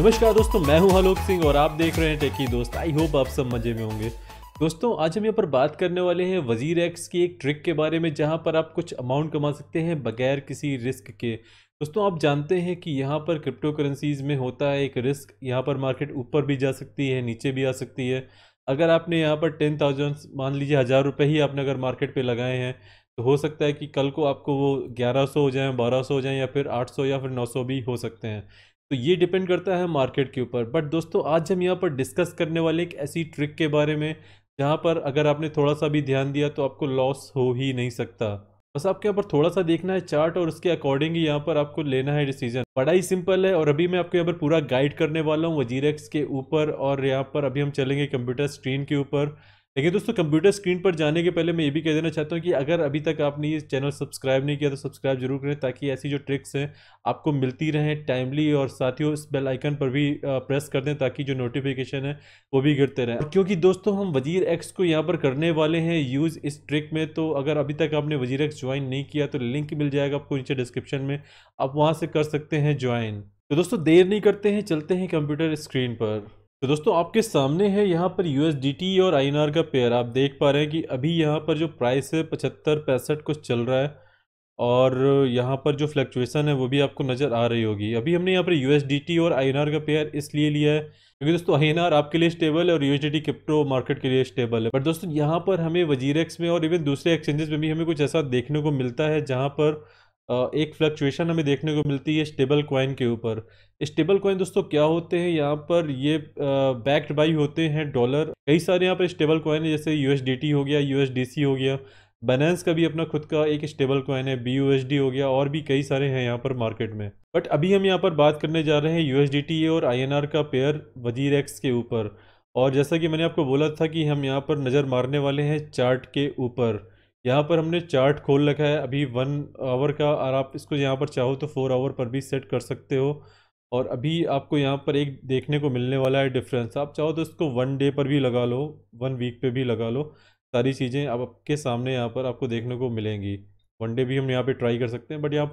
नमस्कार दोस्तों, मैं हूं आलोक सिंह और आप देख रहे हैं टेकी दोस्त। आई होप आप सब मजे में होंगे। दोस्तों, आज हम यहाँ पर बात करने वाले हैं वजीर एक्स की एक ट्रिक के बारे में, जहां पर आप कुछ अमाउंट कमा सकते हैं बगैर किसी रिस्क के। दोस्तों, आप जानते हैं कि यहाँ पर क्रिप्टो करेंसीज में होता है एक रिस्क। यहाँ पर मार्केट ऊपर भी जा सकती है, नीचे भी आ सकती है। अगर आपने यहाँ पर 10,000 मान लीजिए 1,000 रुपये ही आपने अगर मार्केट पे लगाए हैं, तो हो सकता है कि कल को आपको वो 1100 हो जाए, 1200 हो जाए, या फिर 800 या फिर 900 भी हो सकते हैं। तो ये डिपेंड करता है मार्केट के ऊपर। बट दोस्तों, आज हम यहाँ पर डिस्कस करने वाले एक ऐसी ट्रिक के बारे में जहाँ पर अगर आपने थोड़ा सा भी ध्यान दिया तो आपको लॉस हो ही नहीं सकता। बस आपके यहाँ पर थोड़ा सा देखना है चार्ट और उसके अकॉर्डिंग ही यहाँ पर आपको लेना है डिसीजन। बड़ा ही सिंपल है। और अभी मैं आपको यहाँ पर पूरा गाइड करने वाला हूँ वजीरेक्स के ऊपर। और यहाँ पर अभी हम चलेंगे कंप्यूटर स्क्रीन के ऊपर। लेकिन दोस्तों, कंप्यूटर स्क्रीन पर जाने के पहले मैं ये भी कह देना चाहता हूँ कि अगर अभी तक आपने ये चैनल सब्सक्राइब नहीं किया तो सब्सक्राइब जरूर करें, ताकि ऐसी जो ट्रिक्स हैं आपको मिलती रहें टाइमली। और साथ ही उस बेल आइकन पर भी प्रेस कर दें, ताकि जो नोटिफिकेशन है वो भी गिरते रहें। और क्योंकि दोस्तों, हम वजीर एक्स को यहाँ पर करने वाले हैं यूज़ इस ट्रिक में, तो अगर अभी तक आपने वजीर एक्स ज्वाइन नहीं किया तो लिंक मिल जाएगा आपको नीचे डिस्क्रिप्शन में, आप वहाँ से कर सकते हैं ज्वाइन। तो दोस्तों, देर नहीं करते हैं, चलते हैं कंप्यूटर स्क्रीन पर। तो दोस्तों, आपके सामने है यहाँ पर यूएसडीटी और आईएनआर का पेयर। आप देख पा रहे हैं कि अभी यहाँ पर जो प्राइस है 75-65 कुछ चल रहा है। और यहाँ पर जो फ्लक्चुएशन है वो भी आपको नज़र आ रही होगी। अभी हमने यहाँ पर यूएसडीटी और आईएनआर का पेयर इसलिए लिया है क्योंकि दोस्तों आईएनआर आपके लिए स्टेबल है और यूएसडीटी क्रिप्टो मार्केट के लिए स्टेबल है। बट दोस्तों, यहाँ पर हमें वजीरेक्स में और इवन दूसरे एक्सचेंजेस में भी हमें कुछ ऐसा देखने को मिलता है जहाँ पर एक फ्लक्चुएशन हमें देखने को मिलती है स्टेबल कॉइन के ऊपर। स्टेबल कॉइन दोस्तों क्या होते हैं, यहाँ पर ये बैक्ड बाई होते हैं डॉलर। कई सारे यहाँ पर स्टेबल कॉइन है, जैसे यूएसडीटी हो गया, यूएसडीसी हो गया। बाइनेंस का भी अपना खुद का एक स्टेबल कॉइन है, बीयूएसडी हो गया, और भी कई सारे हैं यहाँ पर मार्केट में। बट अभी हम यहाँ पर बात करने जा रहे हैं यूएसडीटी और आईएनआर का पेयर वजीर एक्स के ऊपर। और जैसा कि मैंने आपको बोला था कि हम यहाँ पर नज़र मारने वाले हैं चार्ट के ऊपर। यहाँ पर हमने चार्ट खोल रखा है अभी 1 आवर का, और आप इसको यहाँ पर चाहो तो 4 आवर पर भी सेट कर सकते हो। और अभी आपको यहाँ पर एक देखने को मिलने वाला है डिफरेंस। आप चाहो तो इसको 1 डे पर भी लगा लो, 1 वीक पे भी लगा लो। सारी चीज़ें अब आपके सामने यहाँ पर आपको देखने को मिलेंगी। 1 डे भी हम यहाँ पे ट्राई कर सकते हैं, बट यहाँ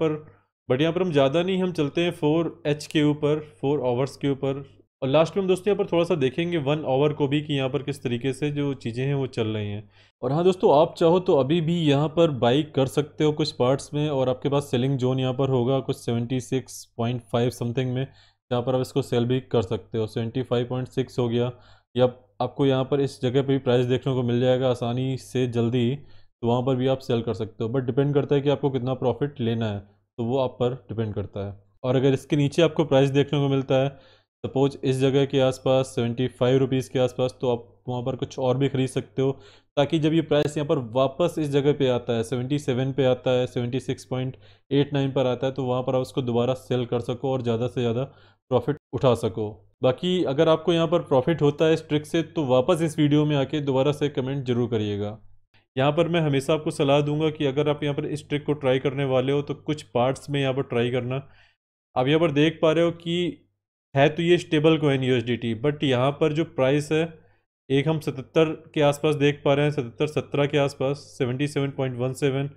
पर हम ज़्यादा नहीं, हम चलते हैं 4H के ऊपर, 4 आवर्स के ऊपर। और लास्ट में हम दोस्तों यहाँ पर थोड़ा सा देखेंगे 1 आवर को भी, कि यहाँ पर किस तरीके से जो चीज़ें हैं वो चल रही हैं। और हाँ दोस्तों, आप चाहो तो अभी भी यहाँ पर बाई कर सकते हो कुछ पार्ट्स में, और आपके पास सेलिंग जोन यहाँ पर होगा कुछ 76.5 समथिंग में, जहाँ पर आप इसको सेल भी कर सकते हो। 75.6 हो गया, या आपको यहाँ पर इस जगह पे भी प्राइस देखने को मिल जाएगा आसानी से जल्दी, तो वहाँ पर भी आप सेल कर सकते हो। बट डिपेंड करता है कि आपको कितना प्रॉफिट लेना है, तो वो आप पर डिपेंड करता है। और अगर इसके नीचे आपको प्राइस देखने को मिलता है, सपोज इस जगह के आसपास 75 रुपीज़ के आसपास, तो आप वहाँ पर कुछ और भी खरीद सकते हो, ताकि जब ये प्राइस यहाँ पर वापस इस जगह पे आता है, 77 पे आता है, 76.89 पर आता है, तो वहाँ पर आप उसको दोबारा सेल कर सको और ज़्यादा से ज़्यादा प्रॉफिट उठा सको। बाकी अगर आपको यहाँ पर प्रॉफिट होता है इस ट्रिक से, तो वापस इस वीडियो में आके दोबारा से कमेंट जरूर करिएगा। यहाँ पर मैं हमेशा आपको सलाह दूंगा कि अगर आप यहाँ पर इस ट्रिक को ट्राई करने वाले हो तो कुछ पार्ट्स में यहाँ पर ट्राई करना। आप यहाँ पर देख पा रहे हो कि है तो ये स्टेबल कॉइन यूएसडीटी, बट यहाँ पर जो प्राइस है एक हम 77 के आसपास देख पा रहे हैं, 77-17 के आसपास, 77.17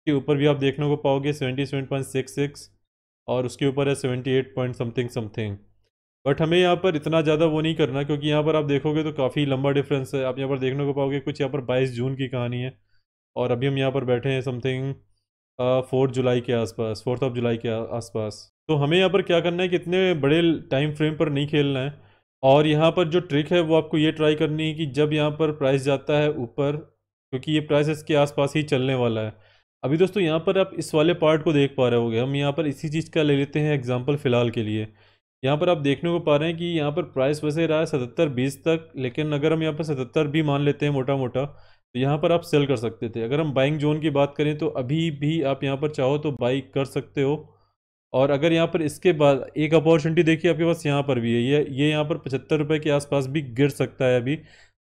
के ऊपर भी आप देखने को पाओगे 77.66, और उसके ऊपर है 78 पॉइंट समथिंग समथिंग। बट हमें यहाँ पर इतना ज़्यादा वो नहीं करना, क्योंकि यहाँ पर आप देखोगे तो काफ़ी लंबा डिफरेंस है। आप यहाँ पर देखने को पाओगे कुछ यहाँ पर 22 जून की कहानी है, और अभी हम यहाँ पर बैठे हैं समथिंग 4 जुलाई के आसपास, 4 जुलाई के आसपास। तो हमें यहाँ पर क्या करना है कि इतने बड़े टाइम फ्रेम पर नहीं खेलना है। और यहाँ पर जो ट्रिक है वो आपको ये ट्राई करनी है कि जब यहाँ पर प्राइस जाता है ऊपर, क्योंकि ये प्राइस इसके आसपास ही चलने वाला है। अभी दोस्तों, यहाँ पर आप इस वाले पार्ट को देख पा रहे होगे। हम यहाँ पर इसी चीज़ का ले लेते हैं एग्जाम्पल फ़िलहाल के लिए। यहाँ पर आप देखने को पा रहे हैं कि यहाँ पर प्राइस वैसे रहा है 77-20 तक, लेकिन अगर हम यहाँ पर 77 भी मान लेते हैं मोटा मोटा, तो यहाँ पर आप सेल कर सकते थे। अगर हम बाइंग जोन की बात करें तो अभी भी आप यहाँ पर चाहो तो बाई कर सकते हो। और अगर यहाँ पर इसके बाद एक अपॉर्चुनिटी देखिए आपके पास यहाँ पर भी है, ये यहाँ पर 75 रुपये के आसपास भी गिर सकता है। अभी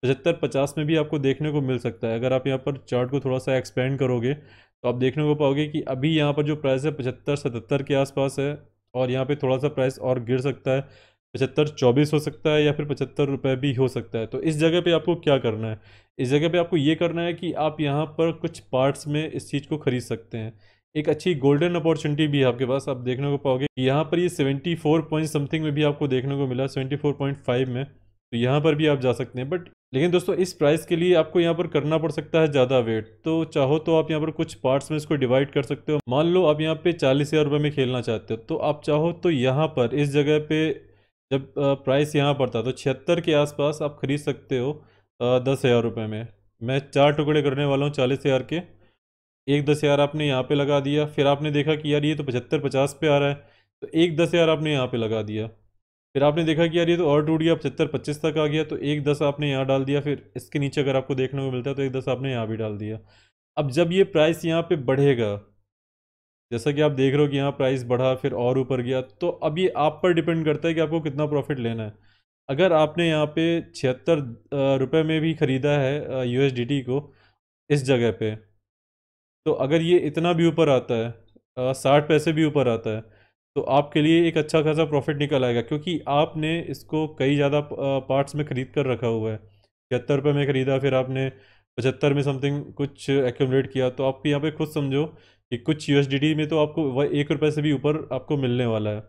75-50 में भी आपको देखने को मिल सकता है। अगर आप यहाँ पर चार्ट को थोड़ा सा एक्सपेंड करोगे तो आप देखने को पाओगे कि अभी यहाँ पर जो प्राइस है 75-77 के आसपास है, और यहाँ पे थोड़ा सा प्राइस और गिर सकता है, 75-24 हो सकता है, या फिर 75 रुपये भी हो सकता है। तो इस जगह पे आपको क्या करना है, इस जगह पे आपको ये करना है कि आप यहाँ पर कुछ पार्ट्स में इस चीज़ को ख़रीद सकते हैं। एक अच्छी गोल्डन अपॉर्चुनिटी भी है आपके पास। आप देखने को पाओगे यहाँ पर ये 74 पॉइंट समथिंग में भी आपको देखने को मिला, 74.5 में, तो यहाँ पर भी आप जा सकते हैं। बट लेकिन दोस्तों इस प्राइस के लिए आपको यहाँ पर करना पड़ सकता है ज़्यादा वेट। तो चाहो तो आप यहाँ पर कुछ पार्ट्स में इसको डिवाइड कर सकते हो। मान लो आप यहाँ पे 40,000 रुपये में खेलना चाहते हो, तो आप चाहो तो यहाँ पर इस जगह पे जब प्राइस यहाँ पर था तो 76 के आसपास आप खरीद सकते हो 10,000 रुपये में। मैं 4 टुकड़े करने वाला हूँ 40,000 के। एक 10,000 आपने यहाँ पे लगा दिया, फिर आपने देखा कि यार ये तो 75-50 पे आ रहा है, तो एक 10,000 आपने यहाँ पे लगा दिया। फिर आपने देखा कि यार ये तो और टूट गया, 75-25 तक आ गया, तो एक 10 आपने यहाँ डाल दिया। फिर इसके नीचे अगर आपको देखने को मिलता है तो एक 10 आपने यहाँ भी डाल दिया। अब जब ये प्राइस यहाँ पे बढ़ेगा, जैसा कि आप देख रहे हो कि यहाँ प्राइस बढ़ा फिर और ऊपर गया, तो अब ये आप पर डिपेंड करता है कि आपको कितना प्रॉफिट लेना है। अगर आपने यहाँ पे 76 रुपये में भी ख़रीदा है यूएसडीटी को इस जगह पे, तो अगर ये इतना भी ऊपर आता है, 60 पैसे भी ऊपर आता है, तो आपके लिए एक अच्छा खासा प्रॉफिट निकल आएगा, क्योंकि आपने इसको कई ज़्यादा पार्ट्स में ख़रीद कर रखा हुआ है। 76 रुपये में ख़रीदा, फिर आपने 75 में समथिंग कुछ एक्यूमुलेट किया, तो आप यहाँ पे खुद समझो कि कुछ यूएसडीटी में तो आपको वह 1 रुपये से भी ऊपर आपको मिलने वाला है।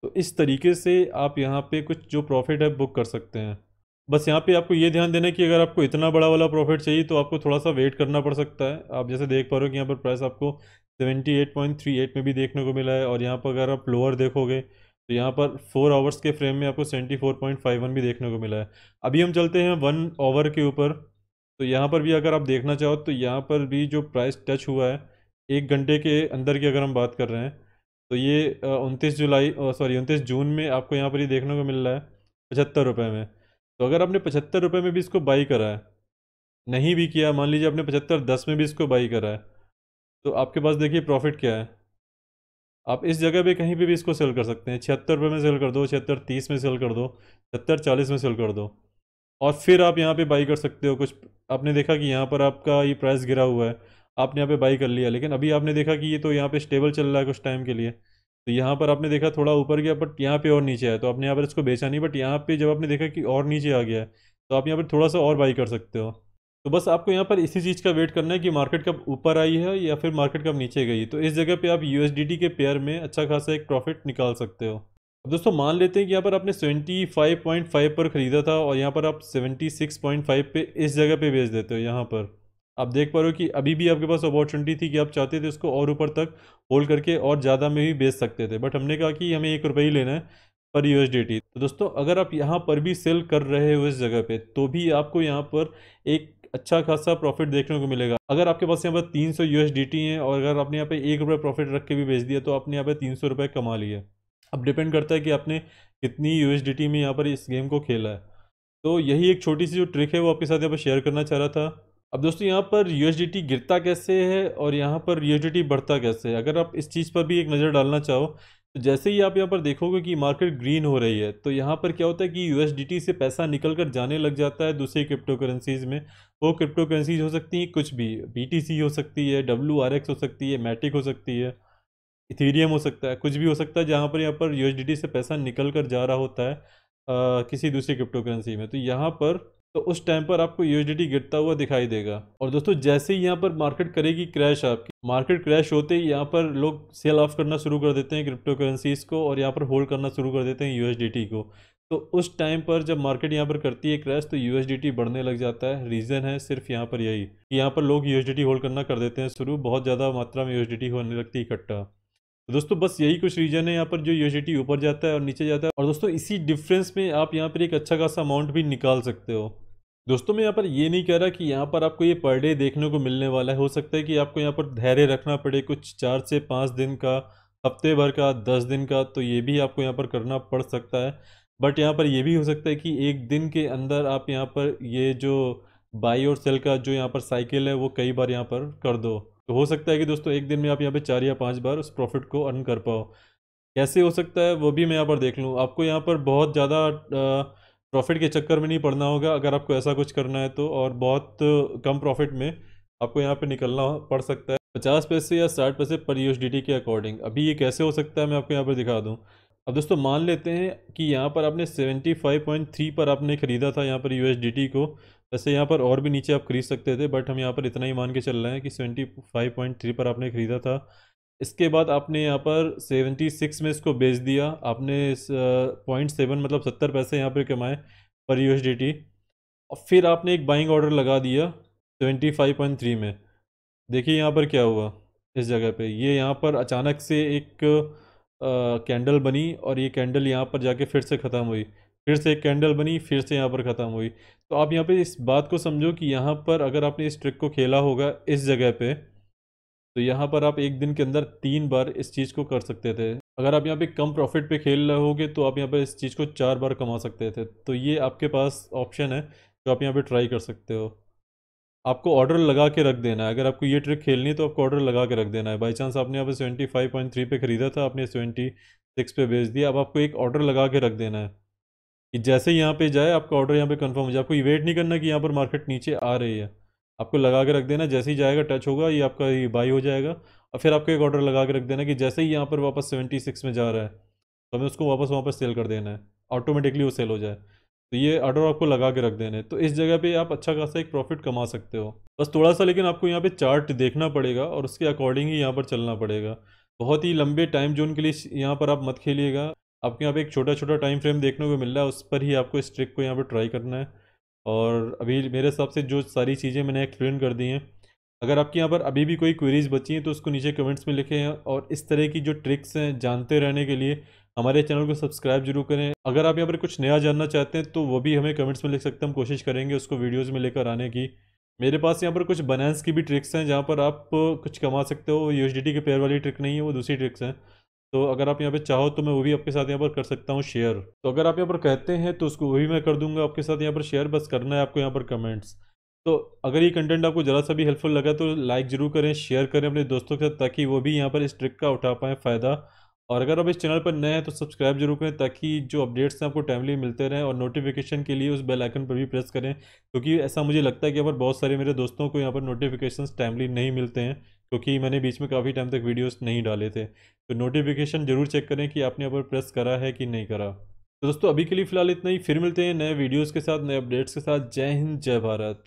तो इस तरीके से आप यहाँ पे कुछ जो प्रॉफिट है बुक कर सकते हैं। बस यहाँ पे आपको ये ध्यान देना है कि अगर आपको इतना बड़ा वाला प्रॉफिट चाहिए तो आपको थोड़ा सा वेट करना पड़ सकता है। आप जैसे देख पा रहे हो कि यहाँ पर प्राइस आपको 78.38 में भी देखने को मिला है, और यहाँ पर अगर आप लोअर देखोगे तो यहाँ पर 4 आवर्स के फ्रेम में आपको 74.51 भी देखने को मिला है। अभी हम चलते हैं 1 आवर के ऊपर, तो यहाँ पर भी अगर आप देखना चाहो तो यहाँ पर भी जो प्राइस टच हुआ है 1 घंटे के अंदर की अगर हम बात कर रहे हैं, तो ये 29 जून में आपको यहाँ पर ये देखने को मिल रहा है 75 रुपये में। तो अगर आपने 75 रुपये में भी इसको बाई करा है, नहीं भी किया, मान लीजिए आपने 75-10 में भी इसको बाई करा है, तो आपके पास देखिए प्रॉफिट क्या है। आप इस जगह पे कहीं पे भी इसको सेल कर सकते हैं। 76 रुपये में सेल कर दो, 76-30 में सेल कर दो, 70-40 में सेल कर दो, और फिर आप यहाँ पे बाई कर सकते हो। कुछ आपने देखा कि यहाँ पर आपका ये प्राइस गिरा हुआ है, आपने यहाँ पे बाई कर लिया, लेकिन अभी आपने देखा कि ये तो यहाँ पे स्टेबल चल रहा है कुछ टाइम के लिए, तो यहाँ पर आपने देखा थोड़ा ऊपर गया, बट यहाँ पे और नीचे आया, तो आपने यहाँ पर इसको बेचा नहीं। बट यहाँ पे जब आपने देखा कि और नीचे आ गया है, तो आप यहाँ पर थोड़ा सा और बाई कर सकते हो। तो बस आपको यहाँ पर इसी चीज़ का वेट करना है कि मार्केट कब ऊपर आई है या फिर मार्केट कब नीचे गई। तो इस जगह पे आप यूएसडीटी के पेयर में अच्छा खासा एक प्रॉफिट निकाल सकते हो। अब दोस्तों मान लेते हैं कि यहाँ पर आपने 75.5 पर ख़रीदा था, और यहाँ पर आप 76.5 पे इस जगह पे बेच देते हो। यहाँ पर आप देख पा रहे हो कि अभी भी आपके पास अपॉर्चुनिटी थी कि आप चाहते थे इसको और ऊपर तक होल्ड करके और ज़्यादा में भी बेच सकते थे, बट हमने कहा कि हमें 1 रुपये ही लेना है पर यूएसडीटी। तो दोस्तों अगर आप यहाँ पर भी सेल कर रहे हो इस जगह पे, तो भी आपको यहाँ पर एक अच्छा खासा प्रॉफिट देखने को मिलेगा। अगर आपके पास यहाँ पर 300 यूएसडीटी हैं, और अगर आपने यहाँ पे 1 रुपये प्रॉफिट रख के भी बेच दिया, तो आपने यहाँ पे 300 रुपये कमा लिए। अब डिपेंड करता है कि आपने कितनी यूएसडीटी में यहाँ पर इस गेम को खेला है। तो यही एक छोटी सी जो ट्रिक है वो आपके साथ यहाँ पर शेयर करना चाह रहा था। अब दोस्तों यहाँ पर यूएसडीटी गिरता कैसे है और यहाँ पर यूएसडीटी बढ़ता कैसे है, अगर आप इस चीज़ पर भी एक नज़र डालना चाहो, तो जैसे ही आप यहाँ पर देखोगे कि मार्केट ग्रीन हो रही है, तो यहाँ पर क्या होता है कि यूएसडीटी से पैसा निकल कर जाने लग जाता है दूसरी क्रिप्टो करेंसीज में। वो क्रिप्टो करेंसीज हो सकती हैं कुछ भी, बीटीसी हो सकती है, WRX हो सकती है, मैटिक हो सकती है, इथीरियम हो सकता है, कुछ भी हो सकता है जहाँ पर यूएसडीटी से पैसा निकल कर जा रहा होता है किसी दूसरी क्रिप्टो करेंसी में। तो यहाँ पर तो उस टाइम पर आपको यूएसडीटी गिरता हुआ दिखाई देगा। और दोस्तों जैसे ही यहाँ पर मार्केट करेगी क्रैश, आपकी मार्केट क्रैश होते ही यहाँ पर लोग सेल ऑफ करना शुरू कर देते हैं क्रिप्टो करेंसीज को, और यहाँ पर होल्ड करना शुरू कर देते हैं यूएसडीटी को। तो उस टाइम पर जब मार्केट यहाँ पर करती है क्रैश, तो यूएसडीटी बढ़ने लग जाता है। रीज़न है सिर्फ यहाँ पर यही कि यहाँ पर लोग यूएसडीटी होल्ड करना कर देते हैं शुरू, बहुत ज़्यादा मात्रा में यूएसडीटी होने लगती है इकट्ठा। तो दोस्तों बस यही कुछ रीजन है यहाँ पर जो यूएसडीटी ऊपर जाता है और नीचे जाता है, और दोस्तों इसी डिफरेंस में आप यहाँ पर एक अच्छा खासा अमाउंट भी निकाल सकते हो। दोस्तों मैं यहाँ पर ये नहीं कह रहा कि यहाँ पर आपको ये पर डे देखने को मिलने वाला है। हो सकता है कि आपको यहाँ पर धैर्य रखना पड़े कुछ 4 से 5 दिन का, हफ्ते भर का, 10 दिन का, तो ये भी आपको यहाँ पर करना पड़ सकता है। बट यहाँ पर ये भी हो सकता है कि एक दिन के अंदर आप यहाँ पर ये जो बाई और सेल का जो यहाँ पर साइकिल है वो कई बार यहाँ पर कर दो। तो हो सकता है कि दोस्तों एक दिन में आप यहाँ पे 4 या 5 बार उस प्रॉफिट को अर्न कर पाओ। कैसे हो सकता है वो भी मैं यहाँ पर देख लूँ। आपको यहाँ पर बहुत ज़्यादा प्रॉफिट के चक्कर में नहीं पड़ना होगा अगर आपको ऐसा कुछ करना है तो, और बहुत कम प्रॉफिट में आपको यहाँ पे निकलना पड़ सकता है 50 पैसे या 60 पैसे पर यूएसडीटी के अकॉर्डिंग। अभी ये कैसे हो सकता है मैं आपको यहाँ पर दिखा दूँ। अब दोस्तों मान लेते हैं कि यहाँ पर आपने 75.3 पर आपने ख़रीदा था यहाँ पर यूएसडीटी को, वैसे यहाँ पर और भी नीचे आप खरीद सकते थे, बट हम यहाँ पर इतना ही मान के चल रहे हैं कि 75.3 पर आपने खरीदा था। इसके बाद आपने यहाँ पर 76 में इसको बेच दिया, आपने इस 0.7 मतलब 70 पैसे यहाँ पर कमाए पर यूएसडीटी। और फिर आपने एक बाइंग ऑर्डर लगा दिया 75.3 में। देखिए यहाँ पर क्या हुआ, इस जगह पे ये यहाँ पर अचानक से एक कैंडल बनी और ये कैंडल यहाँ पर जाके फिर से ख़त्म हुई, फिर से एक कैंडल बनी, फिर से यहाँ पर ख़त्म हुई। तो आप यहाँ पे इस बात को समझो कि यहाँ पर अगर आपने इस ट्रिक को खेला होगा इस जगह पे, तो यहाँ पर आप एक दिन के अंदर 3 बार इस चीज़ को कर सकते थे। अगर आप यहाँ पे कम प्रॉफिट पे खेल रहे होगे तो आप यहाँ पे इस चीज़ को 4 बार कमा सकते थे। तो ये आपके पास ऑप्शन है जो आप यहाँ पे ट्राई कर सकते हो। आपको ऑर्डर लगा के रख देना है, अगर आपको ये ट्रिक खेलनी है तो आपको ऑर्डर लगा के रख देना है। बाई चांस आपने यहाँ पे 75.3 पे ख़रीदा था, आपने 76 पे बेच दिया, अब आपको एक ऑर्डर लगा के रख देना है कि जैसे ही यहाँ पे जाए आपका ऑर्डर यहाँ पे कंफर्म हो जाए। आपको ये वेट नहीं करना कि यहाँ पर मार्केट नीचे आ रही है, आपको लगा के रख देना। जैसे ही जाएगा, टच होगा, ये आपका ये बाई हो जाएगा। और फिर आपको एक ऑर्डर लगा के रख देना कि जैसे ही यहाँ पर वापस 76 में जा रहा है तो हमें उसको वापस वहाँ पर सेल कर देना है, ऑटोमेटिकली वो सेल हो जाए। तो ये ऑर्डर आपको लगा के रख देने, तो इस जगह पे आप अच्छा खासा एक प्रॉफिट कमा सकते हो। बस थोड़ा सा लेकिन आपको यहाँ पे चार्ट देखना पड़ेगा और उसके अकॉर्डिंग ही यहाँ पर चलना पड़ेगा। बहुत ही लंबे टाइम जोन के लिए यहाँ पर आप मत खेलिएगा। आपके यहाँ पे एक छोटा छोटा टाइम फ्रेम देखने को मिल रहा है, उस पर ही आपको इस ट्रिक को यहाँ पर ट्राई करना है। और अभी मेरे हिसाब से जो सारी चीज़ें मैंने एक्सप्लेन कर दी हैं, अगर आपके यहाँ पर अभी भी कोई क्वेरीज बची हैं तो उसको नीचे कमेंट्स में लिखें। और इस तरह की जो ट्रिक्स हैं जानते रहने के लिए हमारे चैनल को सब्सक्राइब जरूर करें। अगर आप यहाँ पर कुछ नया जानना चाहते हैं तो वो भी हमें कमेंट्स में लिख सकते हैं, हम कोशिश करेंगे उसको वीडियोज़ में लेकर आने की। मेरे पास यहाँ पर कुछ बनान्स की भी ट्रिक्स हैं जहाँ पर आप कुछ कमा सकते हो। यूएसडीटी के पेयर वाली ट्रिक नहीं है, वो दूसरी ट्रिक्स हैं। तो अगर आप यहाँ पे चाहो तो मैं वो भी आपके साथ यहाँ पर कर सकता हूँ शेयर। तो अगर आप यहाँ पर कहते हैं तो उसको वही मैं कर दूंगा आपके साथ यहाँ पर शेयर, बस करना है आपको यहाँ पर कमेंट्स। तो अगर ये कंटेंट आपको ज़रा सा भी हेल्पफुल लगा तो लाइक ज़रूर करें, शेयर करें अपने दोस्तों के साथ, ताकि वो भी यहाँ पर इस ट्रिक का उठा पाएँ फ़ायदा। और अगर आप इस चैनल पर नए हैं तो सब्सक्राइब जरूर करें, ताकि जो अपडेट्स हैं आपको टाइमली मिलते रहें। और नोटिफिकेशन के लिए उस बेल आइकन पर भी प्रेस करें, क्योंकि ऐसा मुझे लगता है कि यहाँ पर बहुत सारे मेरे दोस्तों को यहाँ पर नोटिफिकेशंस टाइमली नहीं मिलते हैं, क्योंकि मैंने बीच में काफ़ी टाइम तक वीडियोस नहीं डाले थे। तो नोटिफिकेशन जरूर चेक करें कि आपने यहाँ पर प्रेस करा है कि नहीं करा। तो दोस्तों अभी के लिए फ़िलहाल इतना ही, फिर मिलते हैं नए वीडियोज़ के साथ, नए अपडेट्स के साथ। जय हिंद, जय भारत।